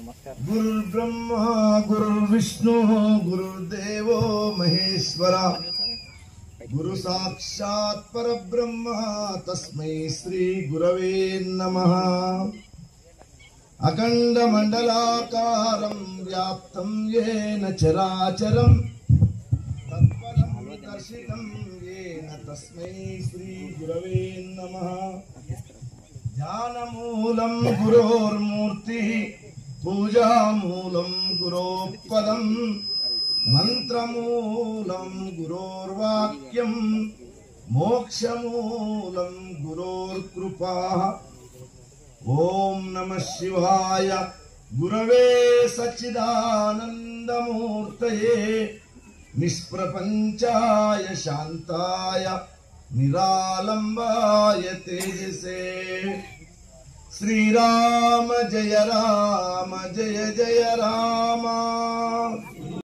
गुरुर्ब्रह्मा गुरुर्विष्णु गुरुर्देवो महेश्वरा गुरु साक्षात् परब्रह्म तस्मै श्री गुरवे नमः। अखंड मंडलाकारं व्याप्तं येन चराचरं तत्परं दर्शितं येन तस्मै श्री गुरवे नमः। ध्यानमूलं गुरोर्मूर्तिः पूजामूलं गुरोपदं मंत्रमूलं गुरोर्वाक्यं मोक्षमूलं गुरोर्कृपा। ओम नमः शिवाय गुरवे सच्चिदानंदमूर्तये निष्प्रपंचाय शांताय निरालंबाय तेजसे। श्री राम जय जय राम।